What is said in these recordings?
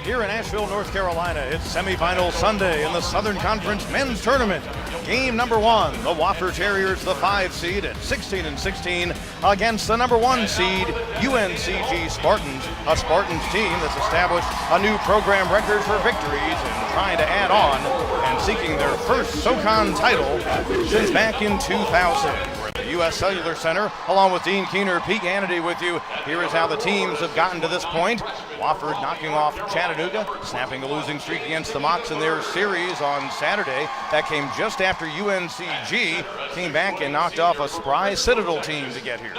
Here in Asheville, North Carolina, it's semifinal Sunday in the Southern Conference Men's Tournament. Game number one, the Wofford Terriers, the 5 seed at 16-16 against the number 1 seed, Uncg Spartans, a Spartans team that's established a new program record for victories and trying to add on and seeking their first Socon title since back in 2000. We're at the U.S. Cellular Center, along with Dean Keener, Pete Hannity with you. Here is how the teams have gotten to this point. Wofford knocking off Chattanooga, snapping a losing streak against the Mocs in their series on Saturday. That came just after UNCG came back and knocked off a spry Citadel team to get here.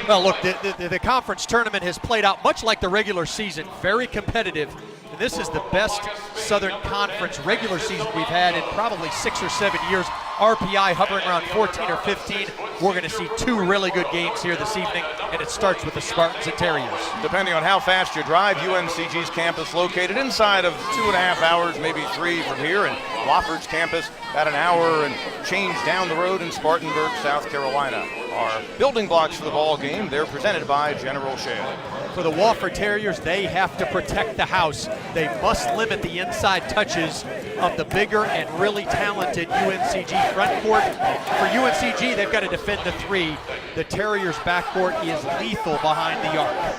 Well, look, the conference tournament has played out much like the regular season, very competitive. And this is the best Southern Conference regular season we've had in probably 6 or 7 years. RPI hovering around 14 or 15. We're going to see 2 really good games here this evening, and it starts with the Spartans and Terriers. Depending on how fast you drive, UNCG's campus located inside of 2.5 hours, maybe 3 from here, and Wofford's campus about an hour and change down the road in Spartanburg, South Carolina. Our building blocks for the ball game, they're presented by General Shale. For the Wofford Terriers, they have to protect the house. They must limit the inside touches of the bigger and really talented UNCG front court. For UNCG, they've got to defend the 3. The Terriers' backcourt is lethal behind the arc.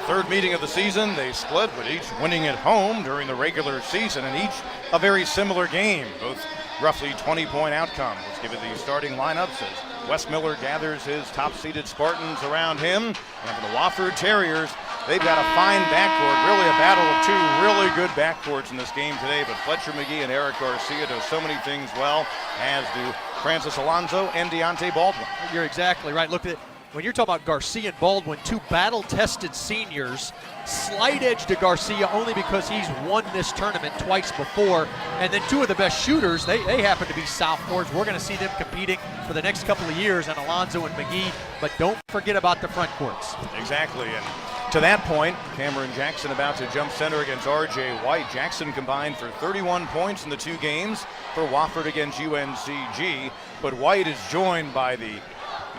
Third meeting of the season, they split with each winning at home during the regular season, and each a very similar game, both roughly 20-point outcome. Let's give it the starting lineups as Wes Miller gathers his top-seeded Spartans around him. And for the Wofford Terriers, they've got a fine backcourt, really a battle of 2 really good backcourts in this game today, but Fletcher McGee and Eric Garcia do so many things well, as do Francis Alonso and Deontay Baldwin. You're exactly right. Look at it. When you're talking about Garcia and Baldwin, 2 battle-tested seniors, slight edge to Garcia only because he's won this tournament twice before, and then 2 of the best shooters, they happen to be sophomores. We're going to see them competing for the next couple of years, and Alonzo and McGee, but don't forget about the front courts. Exactly, and to that point, Cameron Jackson about to jump center against R.J. White. Jackson combined for 31 points in the 2 games for Wofford against UNCG, but White is joined by the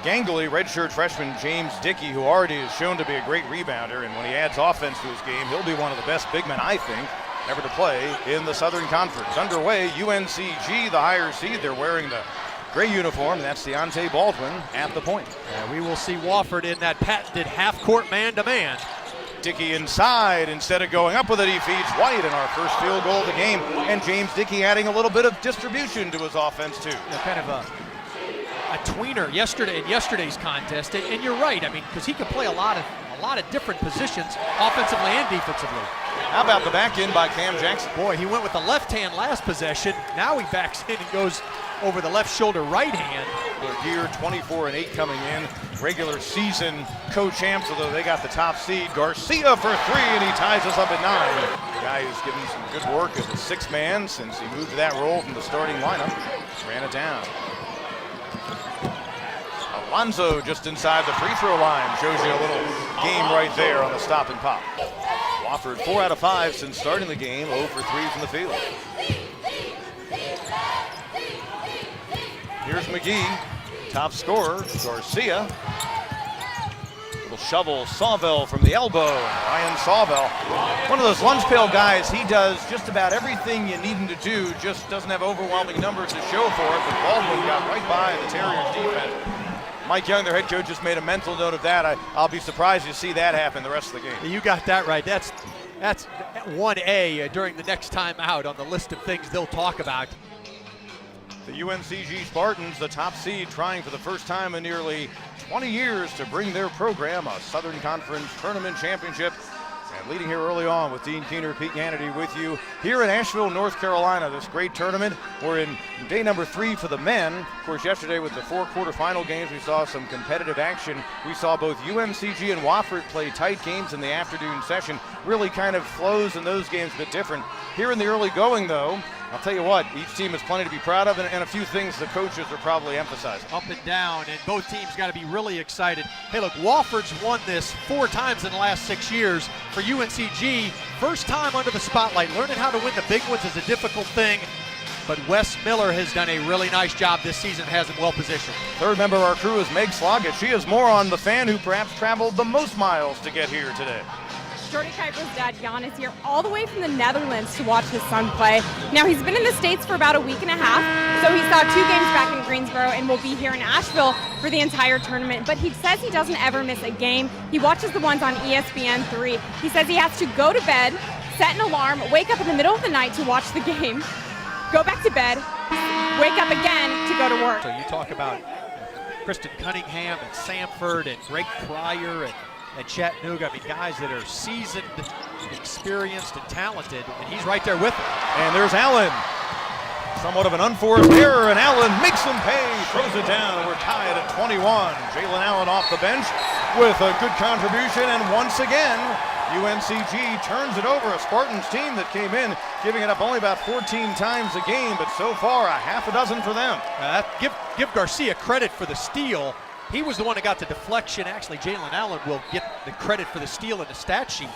gangly redshirt freshman James Dickey, who already has shown to be a great rebounder, and when he adds offense to his game, he'll be one of the best big men, I think, ever to play in the Southern Conference. Underway, UNCG, the higher seed, they're wearing the gray uniform, and that's Deontay Baldwin at the point. We will see Wofford in that patented half-court man-to-man. Dickey inside, instead of going up with it, he feeds White in our first field goal of the game, and James Dickey adding a little bit of distribution to his offense, too. Kind of a tweener in yesterday's contest, and you're right. I mean, because he can play a lot of different positions, offensively and defensively. How about the back end by Cam Jackson? Boy, he went with the left hand last possession. Now he backs in and goes over the left shoulder right hand. Their year 24-8 coming in. Regular season co-champs, although they got the top seed. Garcia for 3, and he ties us up at 9. The guy who's given some good work as a 6th man since he moved to that role from the starting lineup. Ran it down. Alonzo just inside the free throw line. Shows you a little game right there on the stop and pop. Wofford 4 out of 5 since starting the game, 0 for 3 from the field. Here's McGee, top scorer, Garcia. Little shovel, Sawvell from the elbow, and Ryan Sawvell. One of those lunch pail guys, he does just about everything you need him to do, just doesn't have overwhelming numbers to show for it, but Baldwin got right by the Terriers defense. Mike Young, their head coach, just made a mental note of that. I'll be surprised to see that happen the rest of the game. You got that right. That's 1A during the next time out on the list of things they'll talk about. The UNCG Spartans, the top seed, trying for the first time in nearly 20 years to bring their program a Southern Conference Tournament Championship. And leading here early on with Dean Keener, Pete Hannity with you here in Asheville, North Carolina. This great tournament. We're in day number 3 for the men. Of course, yesterday with the 4 quarterfinal games, we saw some competitive action. We saw both UNCG and Wofford play tight games in the afternoon session. Really kind of flows in those games a bit different. Here in the early going, though, I'll tell you what, each team has plenty to be proud of, and a few things the coaches are probably emphasizing. Up and down, and both teams got to be really excited. Hey, look, Wofford's won this 4 times in the last 6 years. For UNCG, first time under the spotlight. Learning how to win the big ones is a difficult thing, but Wes Miller has done a really nice job this season, has him well positioned. Third member of our crew is Meg Sloggett. She is more on the fan who perhaps traveled the most miles to get here today. Jordan Kuiper's dad, Jan, is here all the way from the Netherlands to watch his son play. Now, he's been in the States for about a week and a half, so he saw 2 games back in Greensboro and will be here in Asheville for the entire tournament. But he says he doesn't ever miss a game. He watches the ones on ESPN3. He says he has to go to bed, set an alarm, wake up in the middle of the night to watch the game, go back to bed, wake up again to go to work. So you talk about Kristen Cunningham and Samford and Greg Pryor and Chattanooga. I mean, guys that are seasoned, experienced, and talented, and he's right there with them. And there's Allen. Somewhat of an unforced error, and Allen makes him pay, throws it down, and we're tied at 21. Jalen Allen off the bench with a good contribution, and once again, UNCG turns it over. A Spartans team that came in giving it up only about 14 times a game, but so far a half a dozen for them. Give Garcia credit for the steal. He was the one that got the deflection. Actually, Jalen Allen will get the credit for the steal in the stat sheet.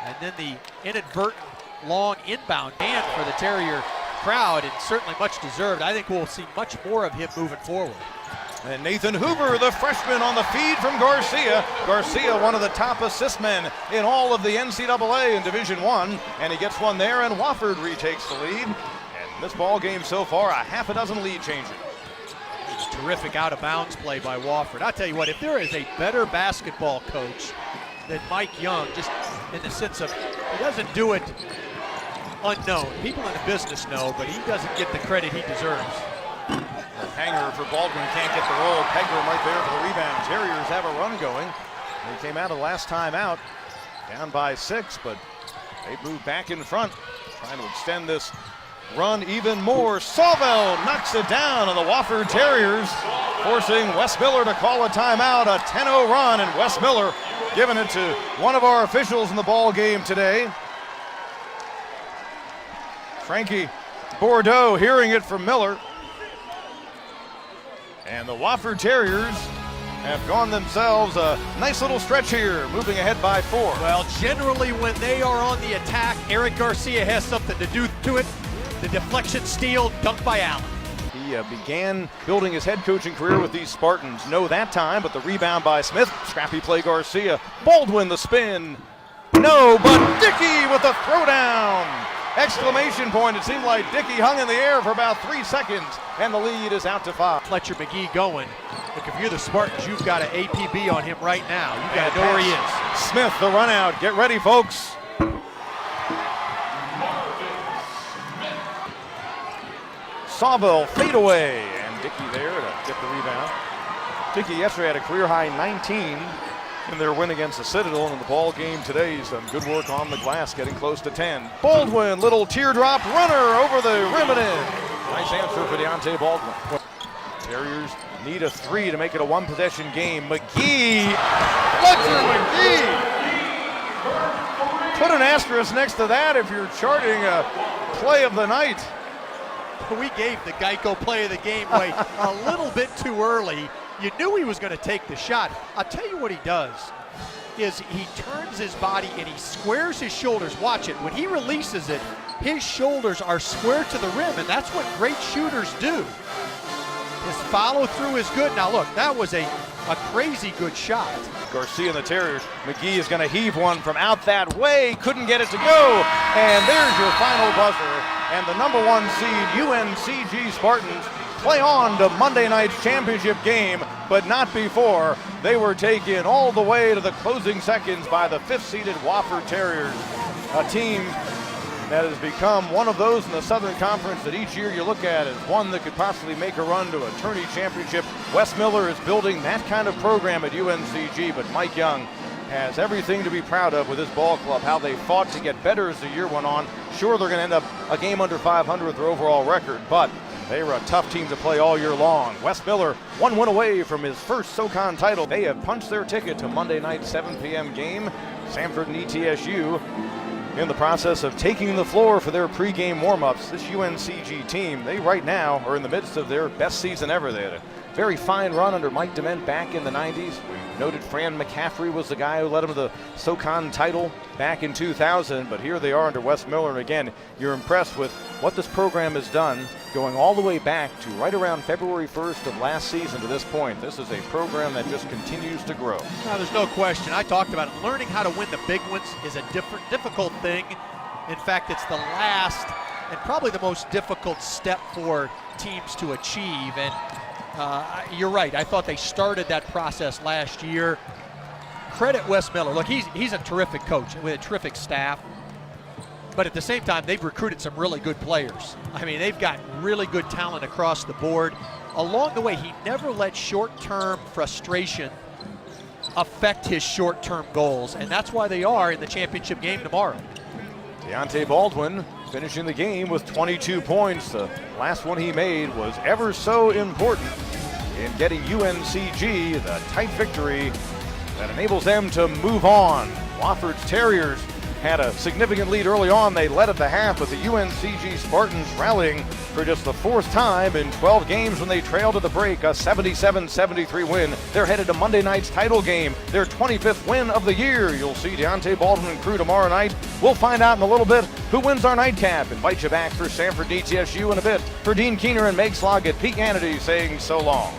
And then the inadvertent long inbound man for the Terrier crowd, and certainly much deserved. I think we'll see much more of him moving forward. And Nathan Hoover, the freshman, on the feed from Garcia. Garcia, one of the top assist men in all of the NCAA in Division I, and he gets one there, and Wofford retakes the lead. And this ball game so far, a half a dozen lead changers. Terrific out-of-bounds play by Wofford. I'll tell you what, if there is a better basketball coach than Mike Young, just in the sense of he doesn't do it unknown. People in the business know, but he doesn't get the credit he deserves. Hanger for Baldwin, can't get the roll. Pegram right there for the rebound. Terriers have a run going. They came out of the last time out, down by 6, but they moved back in front, trying to extend this run even more. Sawvell knocks it down, and the Wofford Terriers forcing Wes Miller to call a timeout. A 10-0 run, and Wes Miller giving it to one of our officials in the ball game today. Frankie Bordeaux hearing it from Miller. And the Wofford Terriers have gone themselves a nice little stretch here, moving ahead by 4. Well, generally when they are on the attack, Eric Garcia has something to do to it. The deflection steal, dunked by Allen. He began building his head coaching career with these Spartans. No that time, but the rebound by Smith. Scrappy play Garcia. Baldwin the spin. No, but Dickey with the throwdown. Exclamation point. It seemed like Dickey hung in the air for about 3 seconds, and the lead is out to 5. Fletcher McGee going. Look, if you're the Spartans, you've got an APB on him right now. You've got to know where he is. Smith, the run out. Get ready, folks. Sawville fade away, and Dickey there to get the rebound. Dickey yesterday had a career high 19 in their win against the Citadel, and in the ball game today, some good work on the glass, getting close to 10. Baldwin, little teardrop runner over the rim and in. Nice answer for Deontay Baldwin. Terriers need a 3 to make it a 1-possession game. McGee, Fletcher McGee. Put an asterisk next to that if you're charting a play of the night. We gave the Geico play of the game away a little bit too early. You knew he was going to take the shot. I'll tell you what he does is he turns his body and he squares his shoulders. Watch it. When he releases it, his shoulders are square to the rim, and that's what great shooters do. His follow through is good. Now look, that was a crazy good shot. Garcia and the Terriers. McGee is going to heave one from out that way. Couldn't get it to go. And there's your final buzzer. And the number 1 seed UNCG Spartans play on to Monday night's championship game, but not before. They were taken all the way to the closing seconds by the 5th-seeded Wofford Terriers, a team that has become one of those in the Southern Conference that each year you look at as one that could possibly make a run to a tourney championship. Wes Miller is building that kind of program at UNCG, but Mike Young has everything to be proud of with his ball club, how they fought to get better as the year went on. Sure, they're going to end up a game under 500 with their overall record, but they were a tough team to play all year long. Wes Miller, 1 win away from his first Socon title. They have punched their ticket to Monday night's 7 p.m. game. Samford and ETSU in the process of taking the floor for their pregame warm-ups. This UNCG team, they right now are in the midst of their best season ever. They had a very fine run under Mike Dement back in the 90s. Noted Fran McCaffrey was the guy who led him to the Socon title back in 2000, but here they are under Wes Miller. And again, you're impressed with what this program has done, going all the way back to right around February 1st of last season to this point. This is a program that just continues to grow. No, there's no question. I talked about it. Learning how to win the big ones is a difficult thing. In fact, it's the last and probably the most difficult step for teams to achieve. And you're right. I thought they started that process last year. Credit Wes Miller. Look, he's a terrific coach with a terrific staff. But at the same time, they've recruited some really good players. I mean, they've got really good talent across the board. Along the way, he never let short-term frustration affect his short-term goals, and that's why they are in the championship game tomorrow. Deontay Baldwin finishing the game with 22 points. The last one he made was ever so important in getting UNCG the tight victory that enables them to move on. Wofford's Terriers had a significant lead early on. They led at the half, but the UNCG Spartans rallying for just the fourth time in 12 games when they trailed at the break, a 77-73 win. They're headed to Monday night's title game, their 25th win of the year. You'll see Deontay Baldwin and crew tomorrow night. We'll find out in a little bit who wins our nightcap. Invite you back for Sanford DTSU in a bit. For Dean Keener and Meg Sloggett, Pete Hannity saying so long.